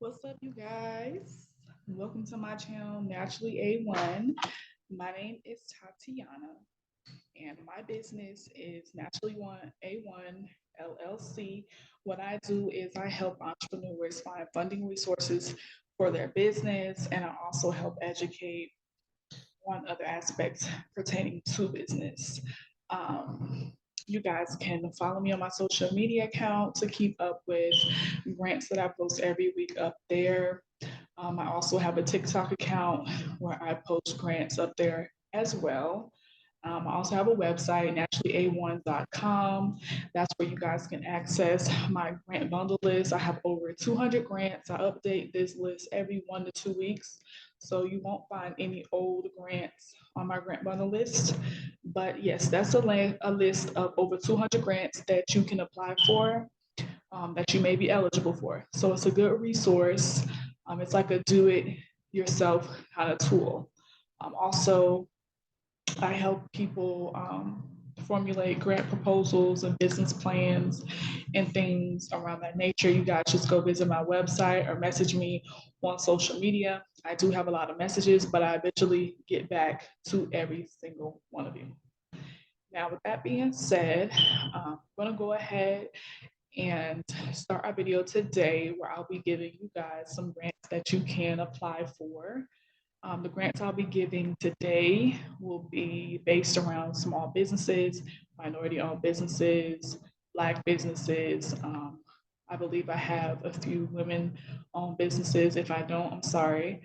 What's up, you guys? Welcome to my channel, Naturally A1. My name is Tatiana, and my business is Naturally One A1 LLC. What I do is I help entrepreneurs find funding resources for their business, and I also help educate on other aspects pertaining to business. Um, you guys can follow me on my social media account to keep up with grants that I post every week up there. I also have a TikTok account where I post grants up there as well. I also have a website, naturallya1.com. That's where you guys can access my grant bundle list. I have over 200 grants. I update this list every 1 to 2 weeks. So you won't find any old grants on my grant bundle list. But yes, that's a list of over 200 grants that you can apply for, that you may be eligible for. So it's a good resource. It's like a do it yourself kind of tool. Also, I help people formulate grant proposals and business plans and things around that nature. You guys just go visit my website or message me on social media. I do have a lot of messages, but I eventually get back to every single one of you. Now, with that being said, I'm going to go ahead and start our video today where I'll be giving you guys some grants that you can apply for. The grants I'll be giving today will be based around small businesses, minority owned businesses, Black businesses. I believe I have a few women owned businesses. If I don't, I'm sorry.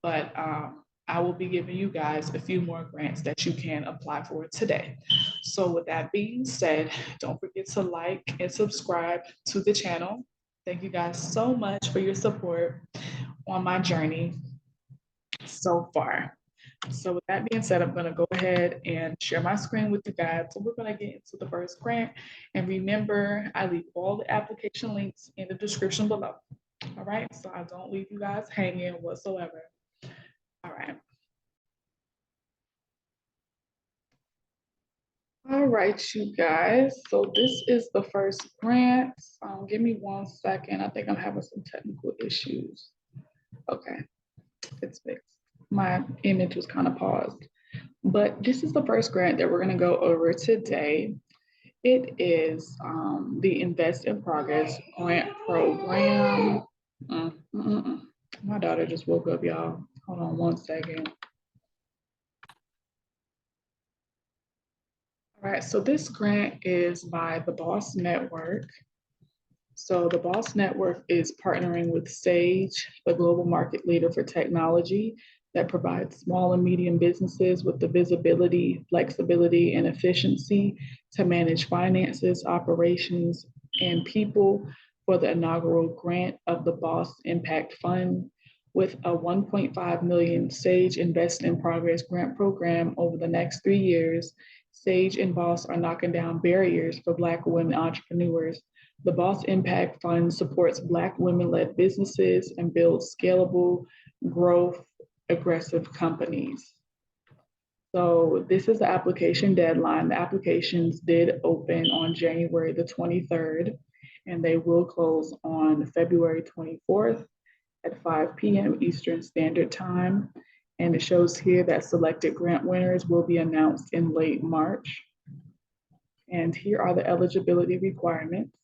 But I will be giving you guys a few more grants that you can apply for today. So, with that being said, don't forget to like and subscribe to the channel. Thank you guys so much for your support on my journey so far. So with that being said, I'm going to go ahead and share my screen with you guys. So we're going to get into the first grant. And remember, I leave all the application links in the description below. All right, so I don't leave you guys hanging whatsoever. All right. All right, you guys. So this is the first grant. Give me 1 second. I think I'm having some technical issues. Okay, it's fixed. My image was kind of paused. But this is the first grant that we're going to go over today. It is the Invest in Progress grant program. Mm, mm, mm, mm. My daughter just woke up, y'all. Hold on 1 second. All right, so this grant is by the Boss Network. So the Boss Network is partnering with Sage, the global market leader for technology that provides small and medium businesses with the visibility, flexibility, and efficiency to manage finances, operations, and people for the inaugural grant of the Boss Impact Fund. With a 1.5 million Sage Invest in Progress grant program over the next 3 years, Sage and Boss are knocking down barriers for Black women entrepreneurs. The Boss Impact Fund supports Black women-led businesses and builds scalable, growth, aggressive companies. So this is the application deadline. The applications did open on January the 23rd, and they will close on February 24th at 5 p.m. Eastern Standard Time. And it shows here that selected grant winners will be announced in late March. And here are the eligibility requirements.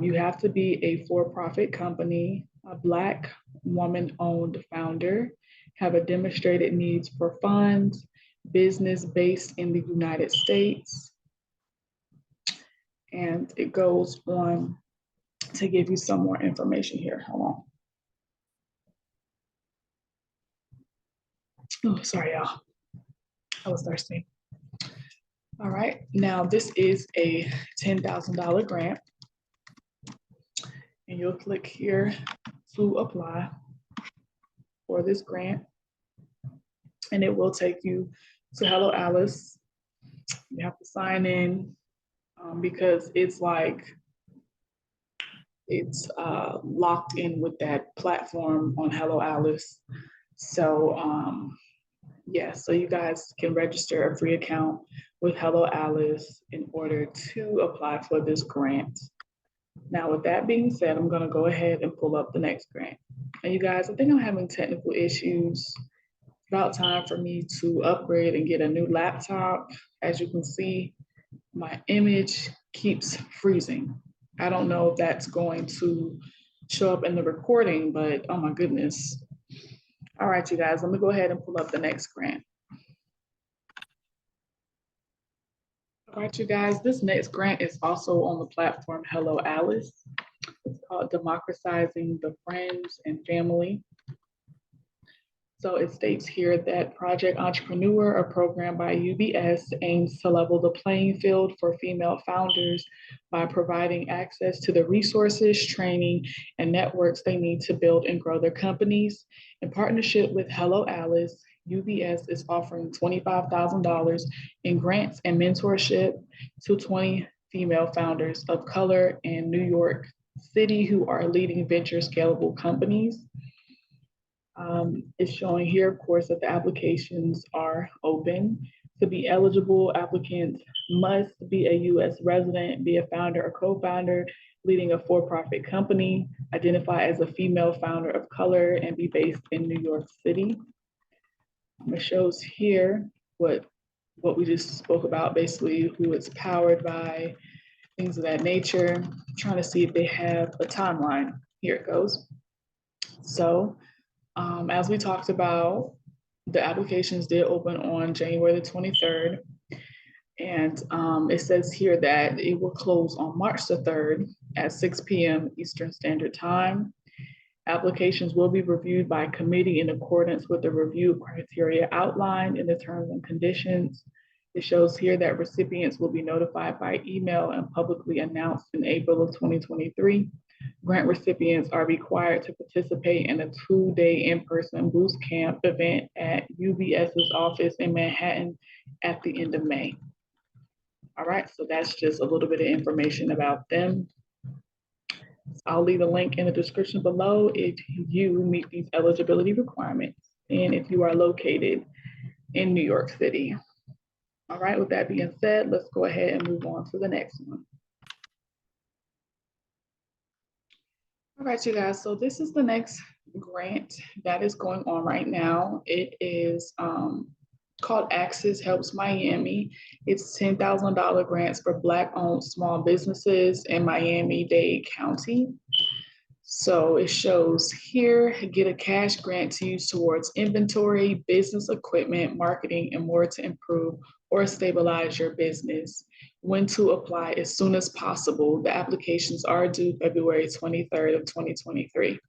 You have to be a for-profit company, a Black woman-owned founder, have a demonstrated needs for funds, business based in the United States. And it goes on to give you some more information here. Hold on. Oh, sorry, y'all. I was thirsty. All right, now this is a $10,000 grant. And you'll click here to apply for this grant. And it will take you to Hello Alice. You have to sign in because it's locked in with that platform on Hello Alice. So yeah, so you guys can register a free account with Hello Alice in order to apply for this grant. Now, with that being said, I'm gonna go ahead and pull up the next grant. And you guys, I think I'm having technical issues. It's about time for me to upgrade and get a new laptop. As you can see, my image keeps freezing. I don't know if that's going to show up in the recording, but oh my goodness. All right, you guys, let me go ahead and pull up the next grant. All right, you guys, this next grant is also on the platform Hello Alice. It's called Democratizing the Friends and Family. So it states here that Project Entrepreneur, a program by UBS, aims to level the playing field for female founders by providing access to the resources, training, and networks they need to build and grow their companies. In partnership with Hello Alice, UBS is offering $25,000 in grants and mentorship to 20 female founders of color in New York City who are leading venture scalable companies. It's showing here, of course, that the applications are open. To be eligible, applicants must be a US resident, be a founder or co-founder, leading a for-profit company, identify as a female founder of color, and be based in New York City. It shows here what we just spoke about, basically who it's powered by, things of that nature. I'm trying to see if they have a timeline. Here it goes. So as we talked about, the applications did open on January the 23rd. And it says here that it will close on March the 3rd at 6 p.m. Eastern Standard Time. Applications will be reviewed by committee in accordance with the review criteria outlined in the terms and conditions. It shows here that recipients will be notified by email and publicly announced in April of 2023. Grant recipients are required to participate in a 2-day in-person boost camp event at UBS's office in Manhattan at the end of May. All right, so that's just a little bit of information about them. I'll leave a link in the description below if you meet these eligibility requirements and if you are located in New York City. All right, with that being said, let's go ahead and move on to the next one. All right, you guys, so this is the next grant that is going on right now. It is called Access Helps Miami. It's $10,000 grants for Black-owned small businesses in Miami-Dade County. So it shows here, get a cash grant to use towards inventory, business equipment, marketing, and more to improve or stabilize your business. When to apply as soon as possible. The applications are due February 23rd of 2023. It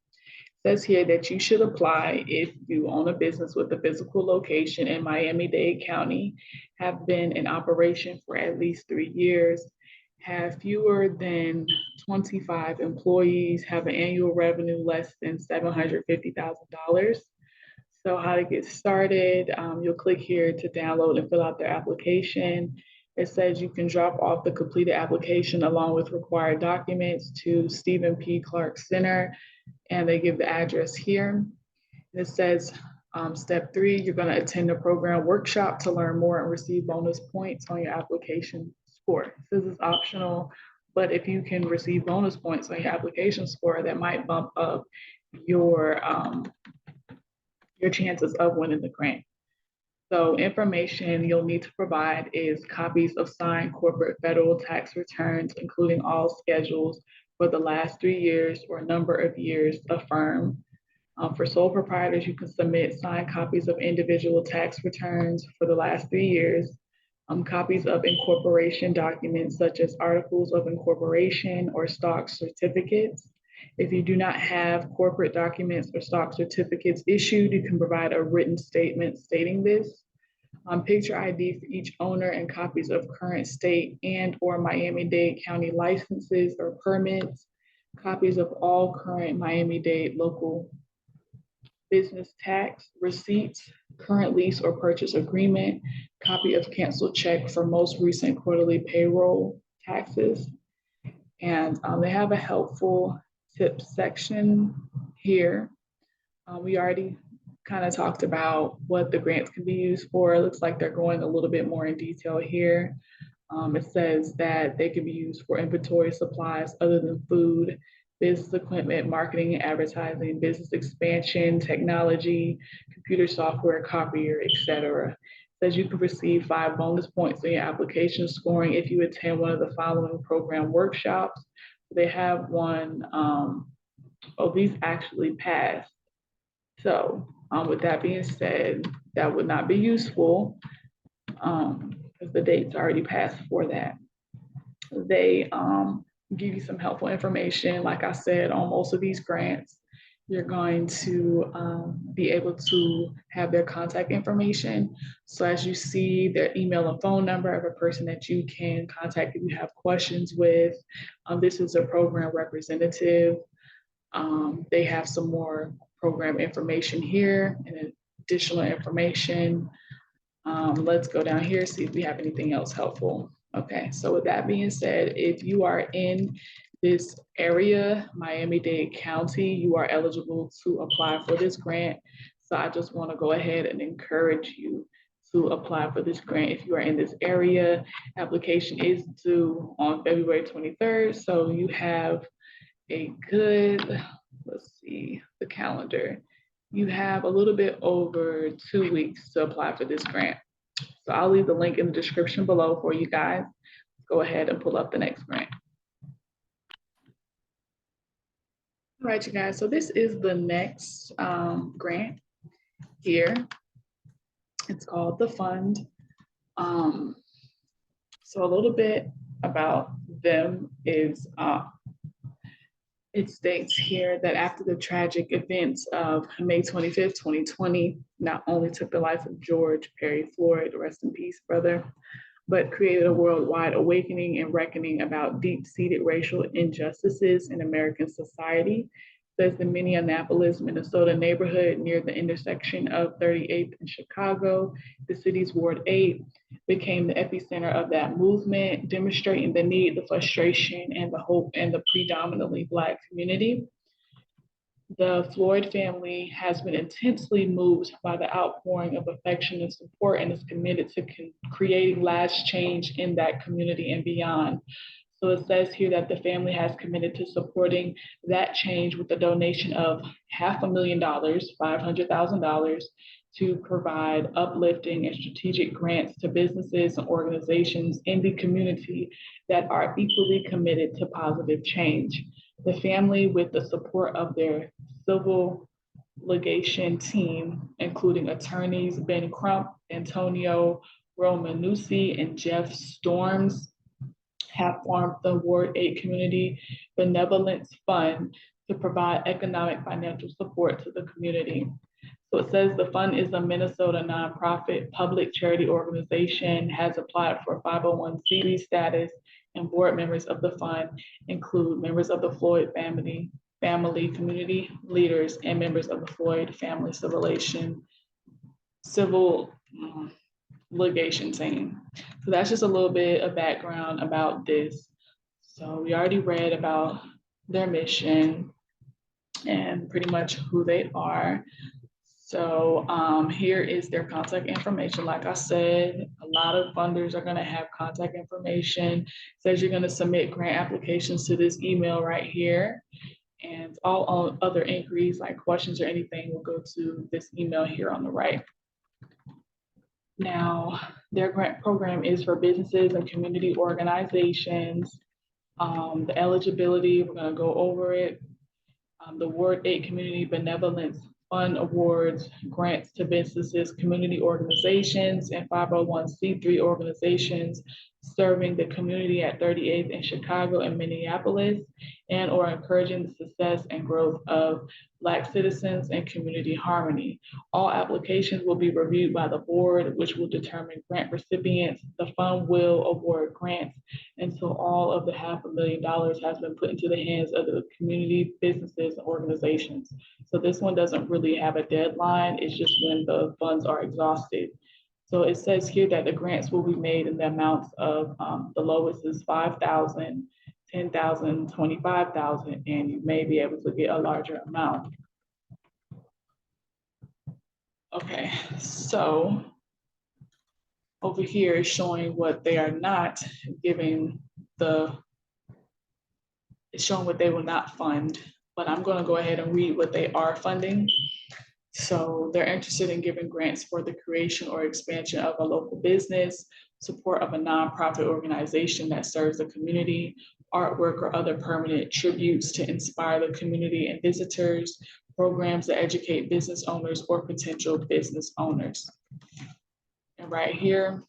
says here that you should apply if you own a business with a physical location in Miami-Dade County, have been in operation for at least 3 years, have fewer than 25 employees, have an annual revenue less than $750,000. So how to get started, you'll click here to download and fill out their application. It says you can drop off the completed application along with required documents to Stephen P. Clark Center, and they give the address here. It says step 3, you're going to attend a program workshop to learn more and receive bonus points on your application score. This is optional, but if you can receive bonus points on your application score, that might bump up your chances of winning the grant. So information you'll need to provide is copies of signed corporate federal tax returns, including all schedules for the last 3 years or number of years affirmed. For sole proprietors, you can submit signed copies of individual tax returns for the last 3 years, copies of incorporation documents such as articles of incorporation or stock certificates. If you do not have corporate documents or stock certificates issued, you can provide a written statement stating this. Picture ID for each owner and copies of current state and or Miami-Dade County licenses or permits, copies of all current Miami-Dade local business tax receipts, current lease or purchase agreement, copy of canceled check for most recent quarterly payroll taxes. And they have a helpful tips section here. We already kind of talked about what the grants can be used for. It looks like they're going a little bit more in detail here. It says that they can be used for inventory supplies other than food, business equipment, marketing and advertising, business expansion, technology, computer software, copier, etc. It says you can receive 5 bonus points in your application scoring if you attend one of the following program workshops. They have one, oh, these actually passed. So with that being said, that would not be useful because the date's already passed for that. They give you some helpful information. Like I said, on most of these grants, you're going to be able to have their contact information. So as you see their email and phone number of a person that you can contact if you have questions with. This is a program representative. They have some more program information here and additional information. Let's go down here, see if we have anything else helpful. Okay, so with that being said, if you are in this area, Miami-Dade County, you are eligible to apply for this grant. So I just want to go ahead and encourage you to apply for this grant. If you are in this area, application is due on February 23rd. So you have a good, let's see, the calendar. You have a little bit over 2 weeks to apply for this grant. So I'll leave the link in the description below for you guys. Go ahead and pull up the next grant. All right, you guys, so this is the next grant here. It's called the fund. So a little bit about them is it states here that after the tragic events of May 25th, 2020, not only took the life of George Perry Floyd, rest in peace, brother, but created a worldwide awakening and reckoning about deep-seated racial injustices in American society. Says the Minneapolis, Minnesota neighborhood near the intersection of 38th and Chicago, the city's Ward 8, became the epicenter of that movement, demonstrating the need, the frustration, and the hope in the predominantly Black community. The Floyd family has been intensely moved by the outpouring of affection and support and is committed to creating lasting change in that community and beyond. So it says here that the family has committed to supporting that change with a donation of $500,000, $500,000, to provide uplifting and strategic grants to businesses and organizations in the community that are equally committed to positive change. The family, with the support of their civil litigation team, including attorneys Ben Crump, Antonio Romanucci, and Jeff Storms, have formed the Ward 8 Community Benevolence Fund to provide economic financial support to the community. So it says the fund is a Minnesota nonprofit public charity organization, has applied for 501c3 status, and board members of the fund include members of the Floyd family, community leaders, and members of the Floyd family civil litigation team. So that's just a little bit of background about this. So we already read about their mission and pretty much who they are. So here is their contact information. Like I said, a lot of funders are going to have contact information. It says you're going to submit grant applications to this email right here. And all other inquiries like questions or anything will go to this email here on the right. Now, their grant program is for businesses and community organizations. The eligibility, we're going to go over it. The Ward 8 Community Benevolence Fund awards grants to businesses, community organizations, and 501c3 organizations serving the community at 38th in Chicago and Minneapolis, and or encouraging the success and growth of Black citizens and community harmony. All applications will be reviewed by the board, which will determine grant recipients. The fund will award grants until all of the $500,000 has been put into the hands of the community, businesses, and organizations. So this one doesn't really have a deadline. It's just when the funds are exhausted. So it says here that the grants will be made in the amounts of the lowest is 5,000, 10,000, 25,000, and you may be able to get a larger amount. Okay, so over here is showing what they are not giving it's showing what they will not fund, but I'm going to go ahead and read what they are funding. So they're interested in giving grants for the creation or expansion of a local business, support of a nonprofit organization that serves the community, artwork or other permanent tributes to inspire the community and visitors, programs that educate business owners or potential business owners. And right here,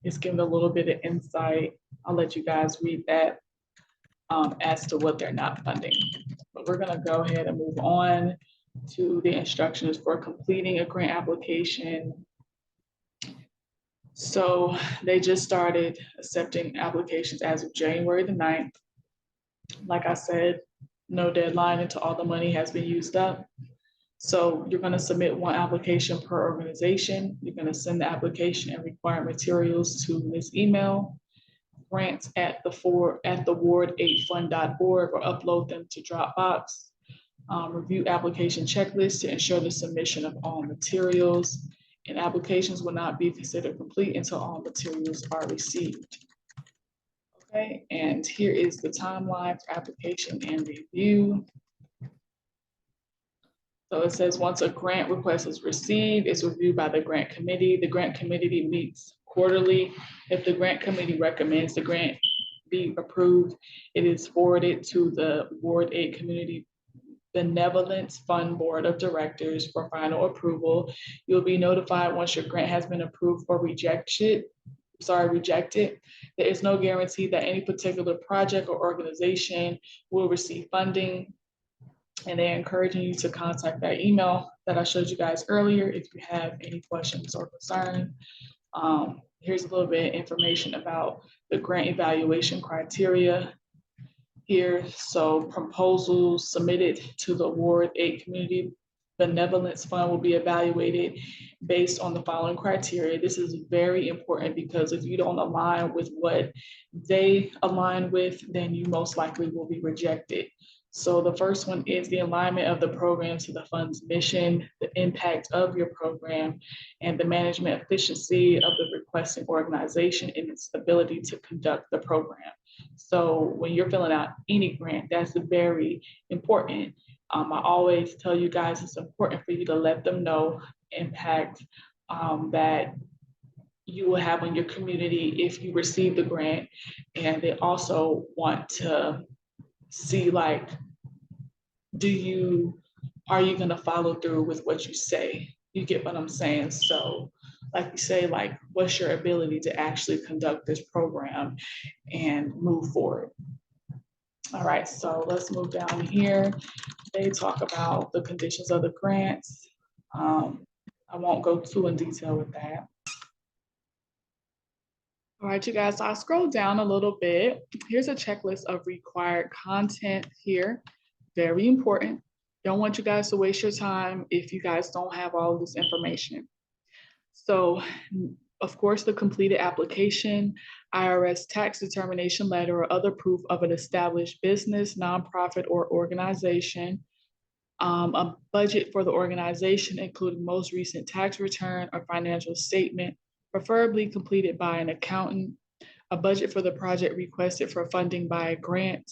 it's giving a little bit of insight. I'll let you guys read that as to what they're not funding. But we're gonna go ahead and move on to the instructions for completing a grant application. So they just started accepting applications as of January the 9th. Like I said, no deadline until all the money has been used up. So you're gonna submit one application per organization. You're gonna send the application and required materials to this email, grants@theward8fund.org, or upload them to Dropbox. Review application checklists to ensure the submission of all materials, and applications will not be considered complete until all materials are received. Okay, and here is the timeline for application and review. So it says once a grant request is received, it's reviewed by the grant committee. The grant committee meets quarterly. If the grant committee recommends the grant be approved, it is forwarded to the Ward 8 Community Benevolence Fund Board of Directors for final approval. You'll be notified once your grant has been approved or rejected. There is no guarantee that any particular project or organization will receive funding, and they're encouraging you to contact that email that I showed you guys earlier if you have any questions or concerns. Here's a little bit of information about the grant evaluation criteria here. So proposals submitted to the Ward 8 Community Benevolence Fund will be evaluated based on the following criteria. This is very important because if you don't align with what they align with, then you most likely will be rejected. So the first one is the alignment of the program to the fund's mission, the impact of your program, and the management efficiency of the requesting organization and its ability to conduct the program. So when you're filling out any grant, that's very important. I always tell you guys it's important for you to let them know impact that you will have on your community if you receive the grant. And they also want to see, like, are you gonna follow through with what you say? You get what I'm saying? So like you say, like, what's your ability to actually conduct this program and move forward? All right, so let's move down here. They talk about the conditions of the grants. I won't go too in detail with that. All right, you guys, I'll scroll down a little bit. Here's a checklist of required content here. Very important. Don't want you guys to waste your time if you guys don't have all of this information. So, of course, the completed application, IRS tax determination letter, or other proof of an established business, nonprofit, or organization, a budget for the organization, including most recent tax return or financial statement, preferably completed by an accountant, a budget for the project requested for funding by a grant,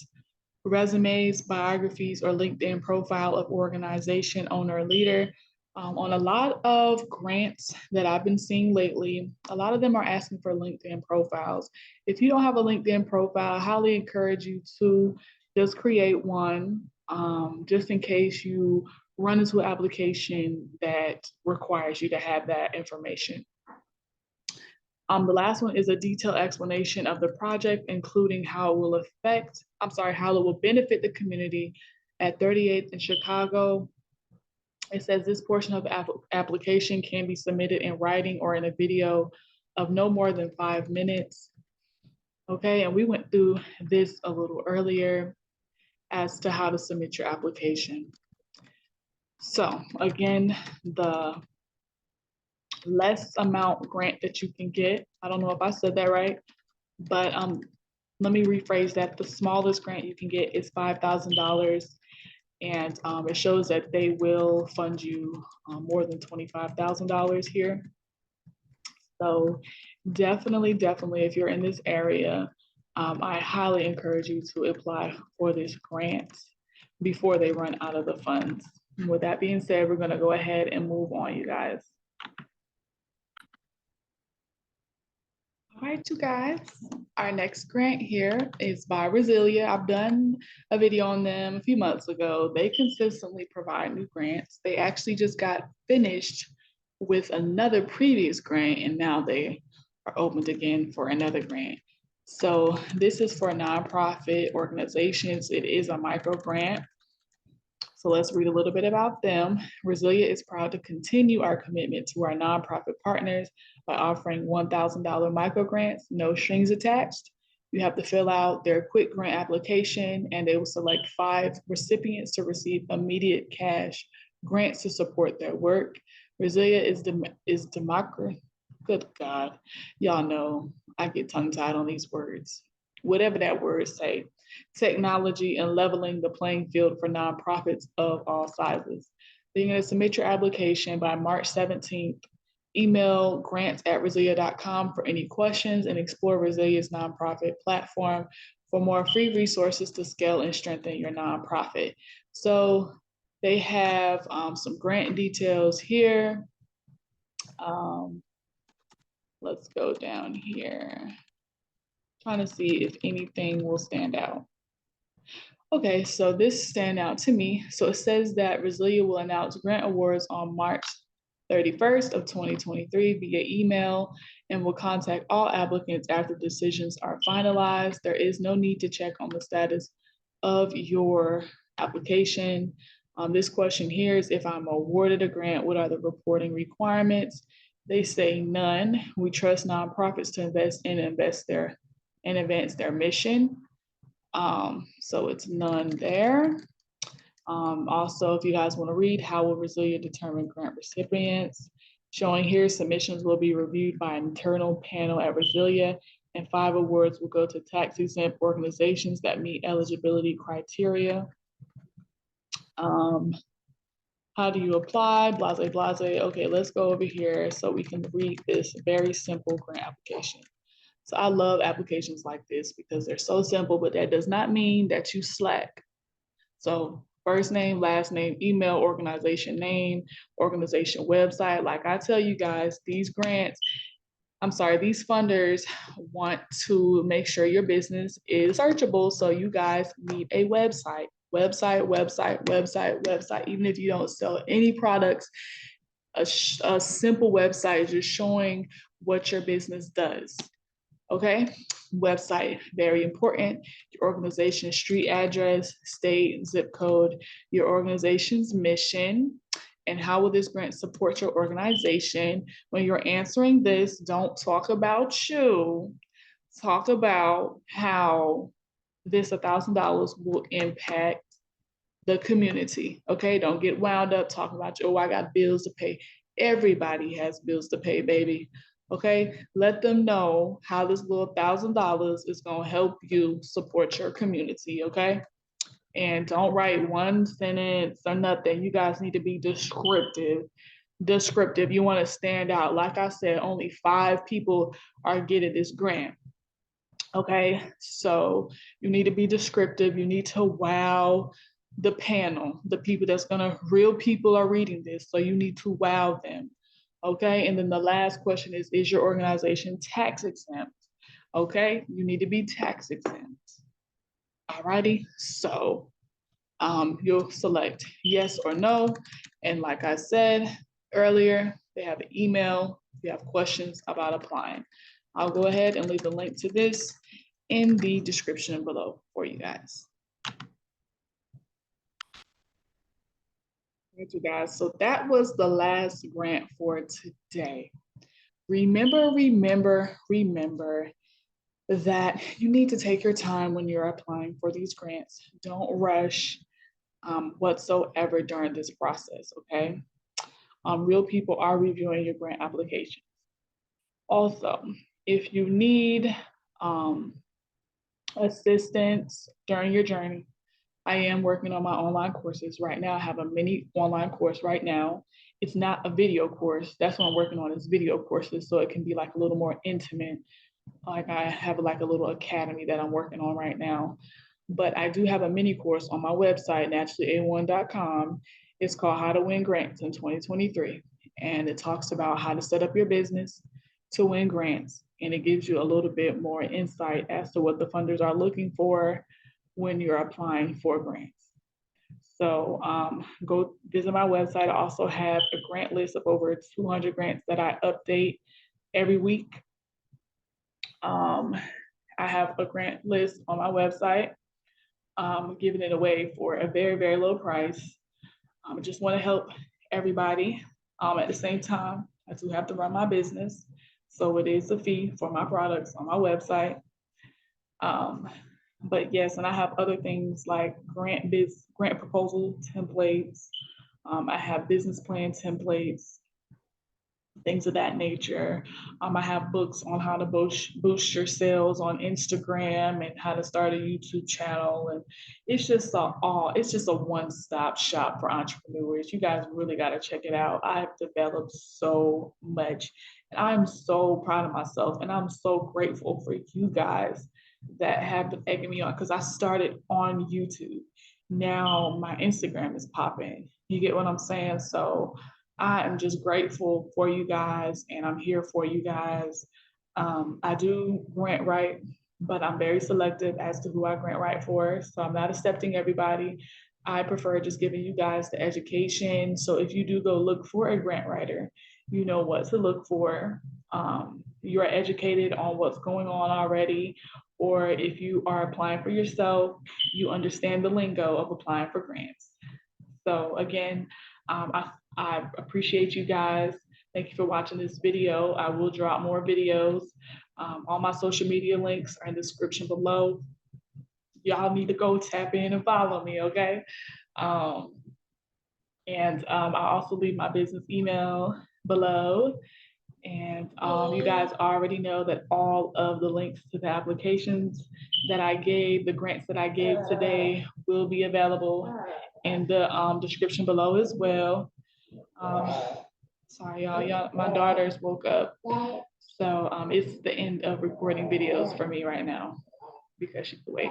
resumes, biographies, or LinkedIn profile of organization, owner, or leader. On a lot of grants that I've been seeing lately, a lot of them are asking for LinkedIn profiles. If you don't have a LinkedIn profile, I highly encourage you to just create one, just in case you run into an application that requires you to have that information. The last one is a detailed explanation of the project, including how it will benefit the community at 38th in Chicago. It says this portion of the application can be submitted in writing or in a video of no more than 5 minutes. Okay, and we went through this a little earlier as to how to submit your application. So again, the less amount grant that you can get, I don't know if I said that right, but let me rephrase that. The smallest grant you can get is $5,000. And it shows that they will fund you more than $25,000 here. So definitely, if you're in this area, I highly encourage you to apply for this grant before they run out of the funds. With that being said, we're gonna go ahead and move on, you guys. All right, you guys, our next grant here is by Brazilia. I've done a video on them a few months ago. They consistently provide new grants. They actually just got finished with another previous grant, and now they are opened again for another grant. So this is for nonprofit organizations. It is a micro grant. So let's read a little bit about them. Brazilia is proud to continue our commitment to our nonprofit partners by offering $1,000 micro grants, no strings attached. You have to fill out their quick grant application, and they will select 5 recipients to receive immediate cash grants to support their work. Brazilia is democracy. Good God, y'all know I get tongue tied on these words. Whatever that word say, technology and leveling the playing field for nonprofits of all sizes. You're going to submit your application by March 17th. Email grants@brazilia.com for any questions and explore Brazilia's nonprofit platform for more free resources to scale and strengthen your nonprofit. So they have some grant details here. Let's go down here. Trying to see if anything will stand out. Okay, so this stand out to me. So it says that Brazilia will announce grant awards on March 31st of 2023 via email and will contact all applicants after decisions are finalized. There is no need to check on the status of your application. This question here is, if I'm awarded a grant, what are the reporting requirements? They say none. We trust nonprofits to invest and advance their mission. So it's none there. Also, if you guys want to read, how will Brazilia determine grant recipients? Showing here, submissions will be reviewed by an internal panel at Brazilia, and 5 awards will go to tax-exempt organizations that meet eligibility criteria. How do you apply? Blase, blase. Okay, let's go over here so we can read this very simple grant application. So I love applications like this because they're so simple, but that does not mean that you slack. So first name, last name, email, organization name, organization website. Like I tell you guys, these funders want to make sure your business is searchable. So you guys need a website. Even if you don't sell any products, a simple website just showing what your business does. Okay, website, very important. Your organization's street address, state, zip code, your organization's mission, and how will this grant support your organization? When you're answering this, don't talk about you. Talk about how this $1,000 will impact the community. Okay, don't get wound up talking about, oh, I got bills to pay. Everybody has bills to pay, baby. Okay, let them know how this little $1,000 is going to help you support your community. Okay, and don't write one sentence or nothing. You guys need to be descriptive. You want to stand out. Like I said, only 5 people are getting this grant. Okay, so you need to be descriptive. You need to wow the panel, the people real people are reading this. So you need to wow them. Okay, and then the last question is your organization tax exempt? Okay, you need to be tax exempt. Alrighty, so you'll select yes or no. And like I said earlier, they have an email if you have questions about applying. I'll go ahead and leave the link to this in the description below for you guys. Thank you guys. So that was the last grant for today. Remember that you need to take your time when you're applying for these grants. Don't rush whatsoever during this process, okay? Real people are reviewing your grant application. Also, if you need assistance during your journey, I am working on my online courses right now. I have a mini online course right now. It's not a video course. That's what I'm working on is video courses. So it can be like a little more intimate. Like I have like a little academy that I'm working on right now. But I do have a mini course on my website, naturallya1.com. It's called How to Win Grants in 2023. And it talks about how to set up your business to win grants. And it gives you a little bit more insight as to what the funders are looking for when you're applying for grants. So go visit my website. I also have a grant list of over 200 grants that I update every week. I have a grant list on my website, giving it away for a very, very low price. I just want to help everybody. At the same time, I do have to run my business. So it is a fee for my products on my website. But yes, and I have other things like grant proposal templates. I have business plan templates, things of that nature. I have books on how to boost your sales on Instagram and how to start a YouTube channel. And it's just a one-stop shop for entrepreneurs. You guys really got to check it out. I've developed so much and I'm so proud of myself and I'm so grateful for you guys that have been egging me on because I started on YouTube. Now my Instagram is popping. You get what I'm saying? So I am just grateful for you guys and I'm here for you guys. I do grant write, but I'm very selective as to who I grant write for. So I'm not accepting everybody. I prefer just giving you guys the education. So if you do go look for a grant writer, you know what to look for. You're educated on what's going on already. Or if you are applying for yourself, you understand the lingo of applying for grants. So again, I appreciate you guys. Thank you for watching this video. I will drop more videos. All my social media links are in the description below. Y'all need to go tap in and follow me, okay? I'll also leave my business email below. And you guys already know that all of the links to the applications that I gave, the grants that I gave today will be available in the description below as well. Sorry, y'all, my daughters woke up. So it's the end of recording videos for me right now because she's awake,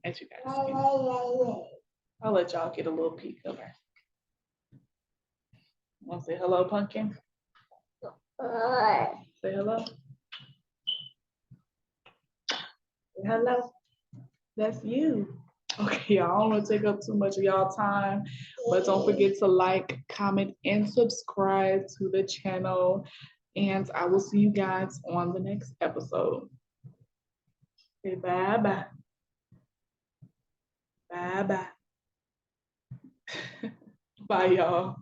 as you guys can. I'll let y'all get a little peek of her. Want to say hello, Pumpkin? Say hello. Say hello. That's you. Okay, y'all, I don't want to take up too much of y'all time, but don't forget to like, comment, and subscribe to the channel. And I will see you guys on the next episode. Okay, bye-bye. Bye-bye. Bye, y'all.